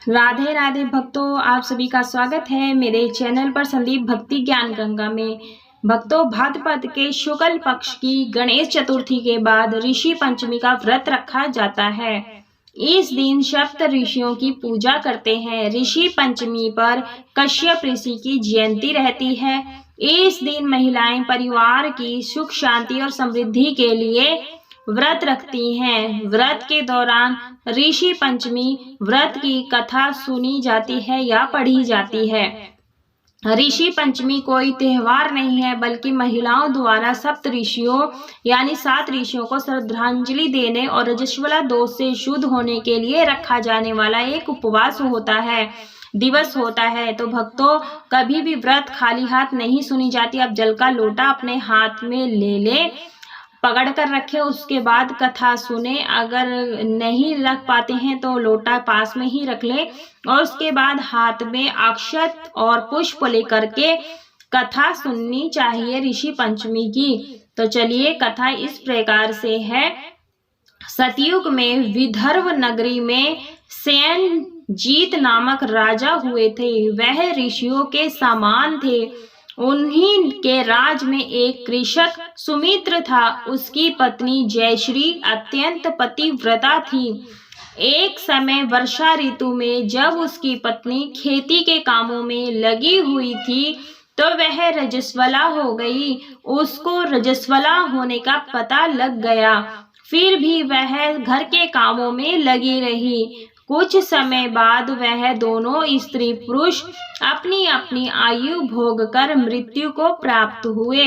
राधे राधे भक्तों, आप सभी का स्वागत है मेरे चैनल पर संदीप भक्ति ज्ञान गंगा में। भक्तों, भाद्रपद के शुक्ल पक्ष की गणेश चतुर्थी के बाद ऋषि पंचमी का व्रत रखा जाता है। इस दिन सप्त ऋषियों की पूजा करते हैं। ऋषि पंचमी पर कश्यप ऋषि की जयंती रहती है। इस दिन महिलाएं परिवार की सुख शांति और समृद्धि के लिए व्रत रखती हैं। व्रत के दौरान ऋषि पंचमी व्रत की कथा सुनी जाती है या पढ़ी जाती है। ऋषि पंचमी कोई त्योहार नहीं है, बल्कि महिलाओं द्वारा सप्त ऋषियों यानी 7 ऋषियों को श्रद्धांजलि देने और रजस्वला दोष से शुद्ध होने के लिए रखा जाने वाला एक उपवास दिवस होता है। तो भक्तों, कभी भी व्रत खाली हाथ नहीं सुनी जाती। आप जल का लोटा अपने हाथ में ले लें, पकड़ कर रखे, उसके बाद कथा सुने। अगर नहीं रख पाते हैं तो लोटा पास में ही रख लें और उसके बाद हाथ में अक्षत और पुष्प लेकर के कथा सुननी चाहिए ऋषि पंचमी की। तो चलिए, कथा इस प्रकार से है। सतयुग में विदर्भ नगरी में सेनजीत नामक राजा हुए थे। वह ऋषियों के समान थे। उन्हीं के राज में एक कृषक सुमित्र था। उसकी पत्नी जयश्री अत्यंत पतिव्रता थी। एक समय वर्षा ऋतु में जब उसकी पत्नी खेती के कामों में लगी हुई थी तो वह रजस्वला हो गई। उसको रजस्वला होने का पता लग गया, फिर भी वह घर के कामों में लगी रही। कुछ समय बाद वह दोनों स्त्री पुरुष अपनी अपनी आयु भोग कर मृत्यु को प्राप्त हुए।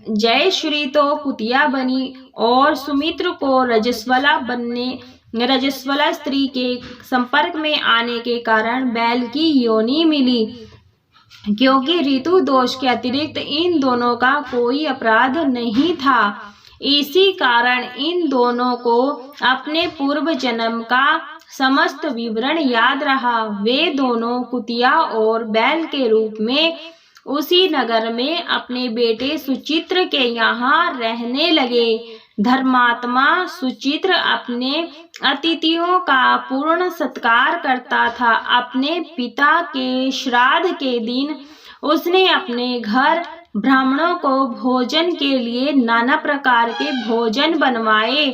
जयश्री तो कुतिया बनी और सुमित्र को रजस्वला स्त्री के संपर्क में आने के कारण बैल की योनि मिली। क्योंकि ऋतु दोष के अतिरिक्त इन दोनों का कोई अपराध नहीं था, इसी कारण इन दोनों को अपने पूर्व जन्म का समस्त विवरण याद रहा। वे दोनों कुतिया और बैल के रूप में उसी नगर में अपने बेटे सुचित्र के यहाँ रहने लगे। धर्मात्मा सुचित्र अपने अतिथियों का पूर्ण सत्कार करता था। अपने पिता के श्राद्ध के दिन उसने अपने घर ब्राह्मणों को भोजन के लिए नाना प्रकार के भोजन बनवाए।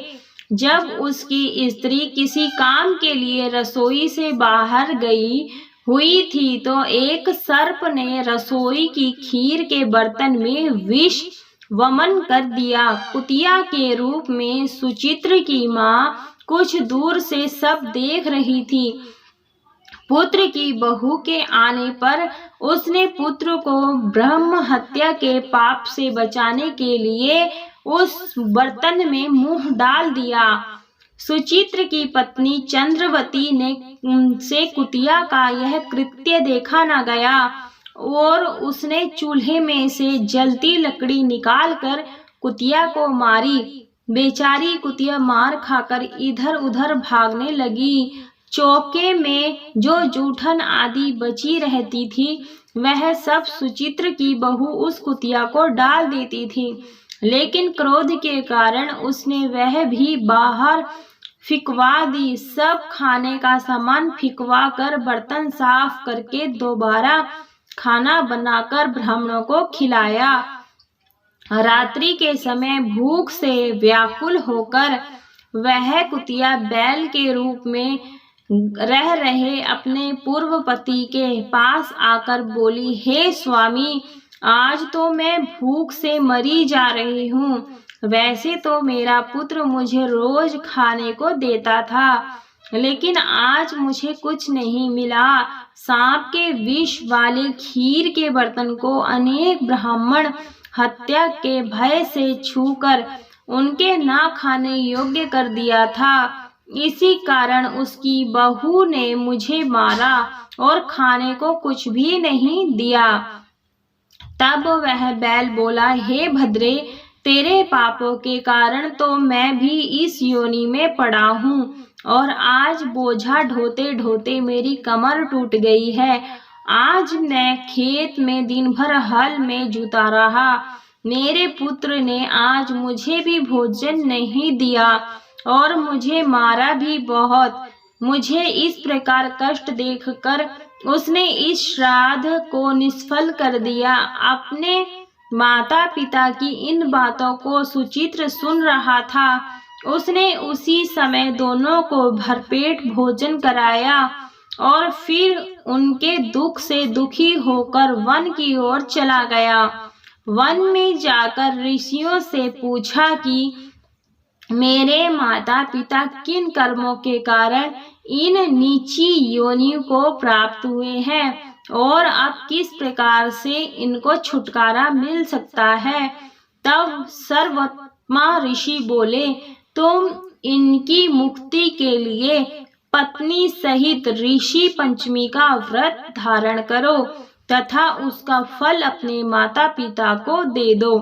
जब उसकी स्त्री किसी काम के लिए रसोई से बाहर गई हुई थी तो एक सर्प ने रसोई की खीर के बर्तन में विष वमन कर दिया। कुतिया के रूप में सुचित्र की माँ कुछ दूर से सब देख रही थी। पुत्र की बहू के आने पर उसने पुत्र को ब्रह्म हत्या के पाप से बचाने के लिए उस बर्तन में मुंह डाल दिया। सुचित्र की पत्नी चंद्रवती ने से कुतिया का यह कृत्य देखा न गया और उसने चूल्हे में से जलती लकड़ी निकालकर कुतिया को मारी। बेचारी कुतिया मार खाकर इधर उधर भागने लगी। चौके में जो जूठन आदि बची रहती थी वह सब सुचित्र की बहू उस कुतिया को डाल देती थी, लेकिन क्रोध के कारण उसने वह भी बाहर फिकवा दी। सब खाने का सामान फिकवा कर बर्तन साफ करके दोबारा खाना बनाकर ब्राह्मणों को खिलाया। रात्रि के समय भूख से व्याकुल होकर वह कुतिया बैल के रूप में रह रहे अपने पूर्व पति के पास आकर बोली, हे स्वामी, आज तो मैं भूख से मरी जा रही हूँ। वैसे तो मेरा पुत्र मुझे रोज खाने को देता था, लेकिन आज मुझे कुछ नहीं मिला। सांप के विष वाले खीर के बर्तन को अनेक ब्राह्मण हत्या के भय से छूकर उनके ना खाने योग्य कर दिया था। इसी कारण उसकी बहू ने मुझे मारा और खाने को कुछ भी नहीं दिया। तब वह बैल बोला, हे भद्रे, तेरे पापों के कारण तो मैं भी इस योनि में पड़ा हूँ और आज बोझा ढोते ढोते मेरी कमर टूट गई है। आज मैं खेत में दिन भर हल में जुता रहा। मेरे पुत्र ने आज मुझे भी भोजन नहीं दिया और मुझे मारा भी बहुत। मुझे इस प्रकार कष्ट देखकर उसने इस श्राद्ध को निष्फल कर दिया। अपने माता पिता की इन बातों को सुचित्र सुन रहा था। उसने उसी समय दोनों को भरपेट भोजन कराया और फिर उनके दुख से दुखी होकर वन की ओर चला गया। वन में जाकर ऋषियों से पूछा कि मेरे माता पिता किन कर्मों के कारण इन नीची योनियों को प्राप्त हुए हैं और अब किस प्रकार से इनको छुटकारा मिल सकता है। तब सर्वोत्तमा ऋषि बोले, तुम इनकी मुक्ति के लिए पत्नी सहित ऋषि पंचमी का व्रत धारण करो तथा उसका फल अपने माता पिता को दे दो।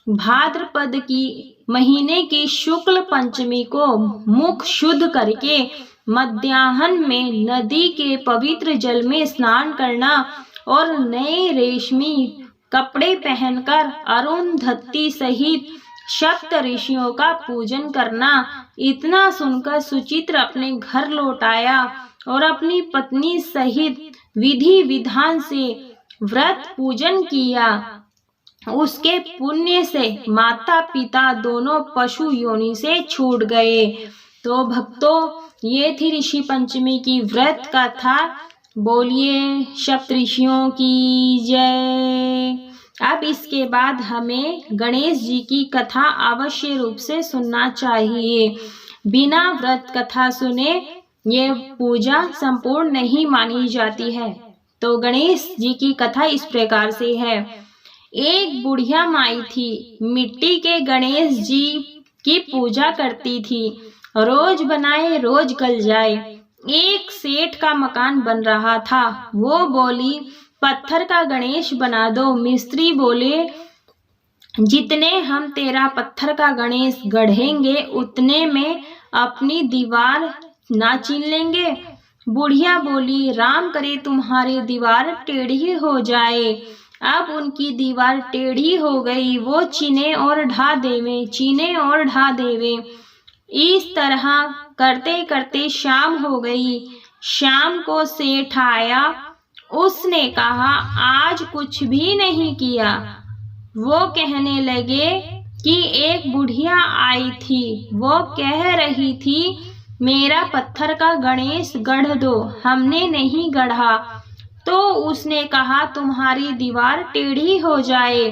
भाद्रपद की महीने की शुक्ल पंचमी को मुख शुद्ध करके मध्याह्न में नदी के पवित्र जल में स्नान करना और नए रेशमी कपड़े पहनकर अरुंधति सहित सप्त ऋषियों का पूजन करना। इतना सुनकर सुचित्र अपने घर लौट आया और अपनी पत्नी सहित विधि विधान से व्रत पूजन किया। उसके पुण्य से माता पिता दोनों पशु योनि से छूट गए। तो भक्तों, ये थी ऋषि पंचमी की व्रत कथा। बोलिए सप्त ऋषियों की जय। अब इसके बाद हमें गणेश जी की कथा अवश्य रूप से सुनना चाहिए। बिना व्रत कथा सुने ये पूजा संपूर्ण नहीं मानी जाती है। तो गणेश जी की कथा इस प्रकार से है। एक बुढ़िया माई थी, मिट्टी के गणेश जी की पूजा करती थी। रोज बनाए रोज गल जाए। एक सेठ का मकान बन रहा था। वो बोली, पत्थर का गणेश बना दो। मिस्त्री बोले, जितने हम तेरा पत्थर का गणेश गढ़ेंगे उतने में अपनी दीवार ना छीन लेंगे। बुढ़िया बोली, राम करे तुम्हारी दीवार टेढ़ी हो जाए। अब उनकी दीवार टेढ़ी हो गई। वो चीने और ढा देवे, चीने और ढा देवे। इस तरह करते करते शाम हो गई। शाम को सेठ आया। उसने कहा, आज कुछ भी नहीं किया। वो कहने लगे कि एक बुढ़िया आई थी। वो कह रही थी, मेरा पत्थर का गणेश गढ़ दो। हमने नहीं गढ़ा। तो उसने कहा, तुम्हारी दीवार टेढ़ी हो जाए।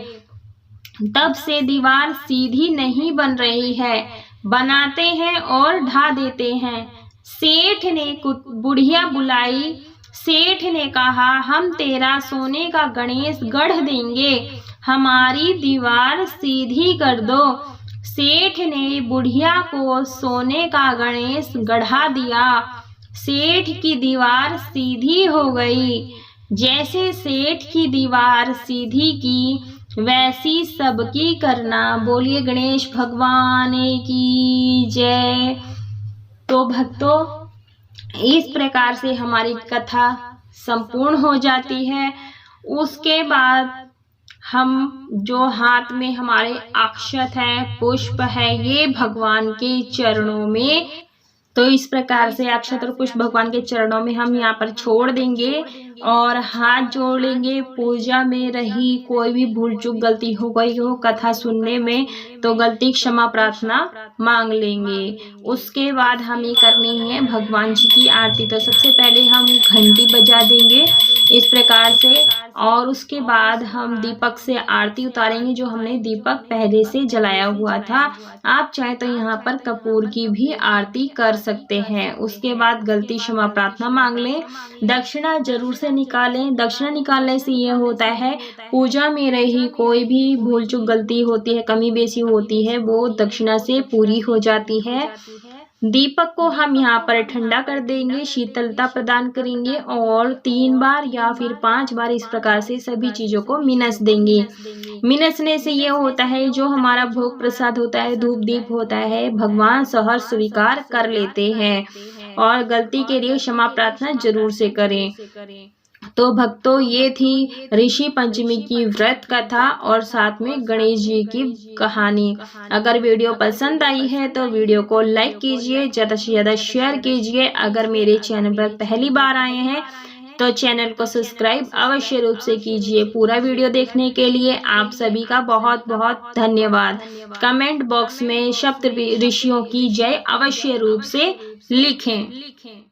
तब से दीवार सीधी नहीं बन रही है। बनाते हैं और ढा देते हैं। सेठ ने बुढ़िया बुलाई। सेठ ने कहा, हम तेरा सोने का गणेश गढ़ देंगे, हमारी दीवार सीधी कर दो। सेठ ने बुढ़िया को सोने का गणेश गढ़ा दिया। सेठ की दीवार सीधी हो गई। जैसे सेठ की दीवार सीधी की वैसी सबकी करना। बोलिए गणेश भगवान की जय। तो भक्तों, इस प्रकार से हमारी कथा संपूर्ण हो जाती है। उसके बाद हम जो हाथ में हमारे अक्षत है, पुष्प है, ये भगवान के चरणों में, तो इस प्रकार से अक्षत और पुष्प भगवान के चरणों में हम यहाँ पर छोड़ देंगे और हाथ जोड़ लेंगे। पूजा में रही कोई भी भूल चूक गलती हो गई हो कथा सुनने में, तो गलती क्षमा प्रार्थना मांग लेंगे। उसके बाद हमें करनी है भगवान जी की आरती। तो सबसे पहले हम घंटी बजा देंगे इस प्रकार से, और उसके बाद हम दीपक से आरती उतारेंगे, जो हमने दीपक पहले से जलाया हुआ था। आप चाहे तो यहाँ पर कपूर की भी आरती कर सकते हैं। उसके बाद गलती क्षमा प्रार्थना मांग लें। दक्षिणा जरूर से निकालें। दक्षिणा निकालने से ये होता है, पूजा में रही कोई भी भूल चूक गलती होती है, कमी बेसी होती है, वो दक्षिणा से पूरी हो जाती है। दीपक को हम यहाँ पर ठंडा कर देंगे, शीतलता प्रदान करेंगे और 3 बार या फिर 5 बार इस प्रकार से सभी चीजों को मिनस देंगे। मिनसने से ये होता है, जो हमारा भोग प्रसाद होता है, धूप दीप होता है, भगवान सहर्ष स्वीकार कर लेते हैं। और गलती के लिए क्षमा प्रार्थना जरूर से करें। तो भक्तों, ये थी ऋषि पंचमी की व्रत कथा और साथ में गणेश जी की कहानी। अगर वीडियो पसंद आई है तो वीडियो को लाइक कीजिए, ज़्यादा से ज़्यादा शेयर कीजिए। अगर मेरे चैनल पर पहली बार आए हैं तो चैनल को सब्सक्राइब अवश्य रूप से कीजिए। पूरा वीडियो देखने के लिए आप सभी का बहुत बहुत धन्यवाद। कमेंट बॉक्स में सप्त ऋषियों की जय अवश्य रूप से लिखें।